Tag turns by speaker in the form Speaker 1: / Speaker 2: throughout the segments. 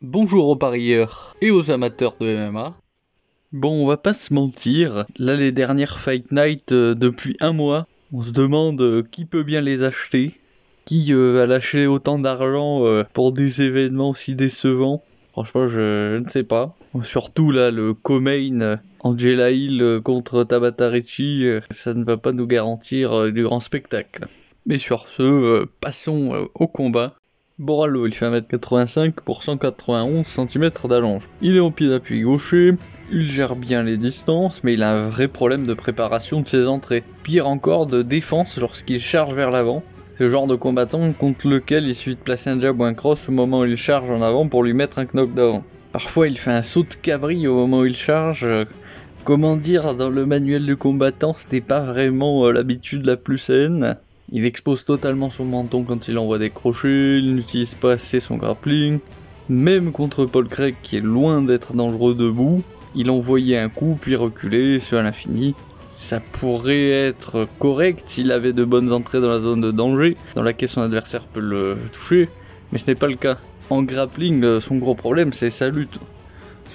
Speaker 1: Bonjour aux parieurs et aux amateurs de MMA. Bon, on va pas se mentir, là les dernières Fight Night depuis un mois, on se demande qui peut bien les acheter, qui a lâché autant d'argent pour des événements si décevants. Franchement, je ne sais pas. Surtout là, le co-main Angela Hill contre Tabata Ricci, ça ne va pas nous garantir du grand spectacle. Mais sur ce, passons au combat. Borralho, il fait 1m85 pour 191 cm d'allonge. Il est en pied d'appui gaucher, il gère bien les distances, mais il a un vrai problème de préparation de ses entrées. Pire encore, de défense lorsqu'il charge vers l'avant. C'est le genre de combattant contre lequel il suffit de placer un jab ou un cross au moment où il charge en avant pour lui mettre un knockdown. Parfois, il fait un saut de cabri au moment où il charge. Comment dire, dans le manuel du combattant, ce n'est pas vraiment l'habitude la plus saine. Il expose totalement son menton quand il envoie des crochets, il n'utilise pas assez son grappling. Même contre Paul Craig qui est loin d'être dangereux debout, il envoyait un coup puis reculait, ce à l'infini. Ça pourrait être correct s'il avait de bonnes entrées dans la zone de danger, dans laquelle son adversaire peut le toucher, mais ce n'est pas le cas. En grappling, son gros problème c'est sa lutte.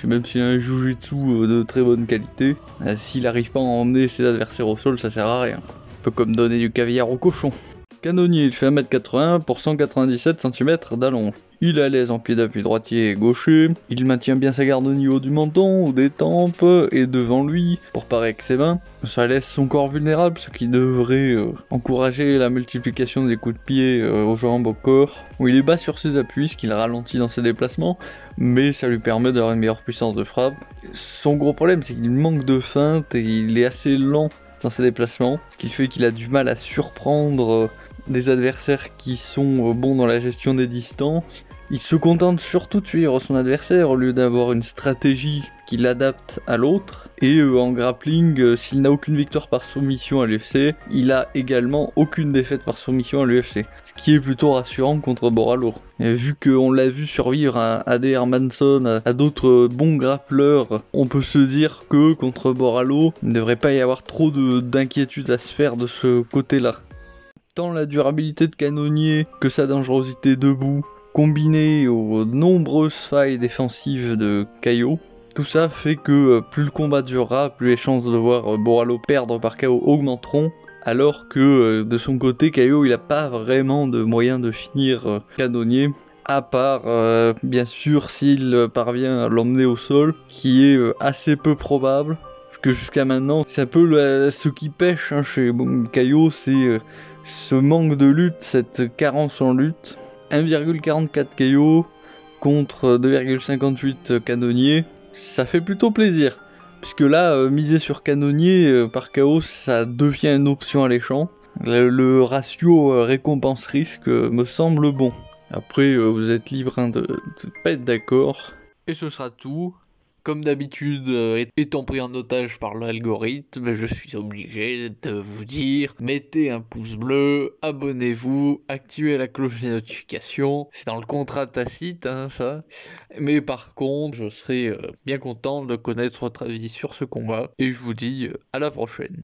Speaker 1: Même s'il a un jujitsu de très bonne qualité, s'il n'arrive pas à emmener ses adversaires au sol, ça sert à rien. Un peu comme donner du caviar au cochon. Canonnier, il fait 1m80 pour 197 cm d'allonge. Il est à l'aise en pied d'appui droitier et gaucher, il maintient bien sa garde au niveau du menton ou des tempes et devant lui pour parer avec ses mains. Ça laisse son corps vulnérable, ce qui devrait encourager la multiplication des coups de pied aux jambes, au corps. Où il est bas sur ses appuis, ce qui le ralentit dans ses déplacements, mais ça lui permet d'avoir une meilleure puissance de frappe. Son gros problème, c'est qu'il manque de feinte et il est assez lent dans ses déplacements, ce qui fait qu'il a du mal à surprendre des adversaires qui sont bons dans la gestion des distances. Il se contente surtout de suivre son adversaire au lieu d'avoir une stratégie qui l'adapte à l'autre. Et en grappling, s'il n'a aucune victoire par soumission à l'UFC, il a également aucune défaite par soumission à l'UFC. Ce qui est plutôt rassurant contre Borralho. Et vu qu'on l'a vu survivre à Ade Hermansson, à d'autres bons grappleurs, on peut se dire que contre Borralho, il ne devrait pas y avoir trop d'inquiétude à se faire de ce côté-là. Tant la durabilité de Canonnier que sa dangerosité debout, combinée aux nombreuses failles défensives de Caio, tout ça fait que plus le combat durera, plus les chances de voir Borralho perdre par KO augmenteront, alors que de son côté, Caio il a pas vraiment de moyen de finir Canonnier, à part bien sûr s'il parvient à l'emmener au sol, qui est assez peu probable. Que jusqu'à maintenant, c'est un peu ce qui pêche chez Caio, c'est ce manque de lutte, cette carence en lutte. 1,44 KO contre 2,58 Canonnier, ça fait plutôt plaisir. Puisque là, miser sur Canonnier par KO, ça devient une option alléchant. Le ratio récompense-risque me semble bon. Après, vous êtes libre de pas être d'accord. Et ce sera tout. Comme d'habitude, étant pris en otage par l'algorithme, je suis obligé de vous dire, mettez un pouce bleu, abonnez-vous, activez la cloche des notifications, c'est dans le contrat tacite, ça. Mais par contre, je serai bien content de connaître votre avis sur ce combat, et je vous dis à la prochaine.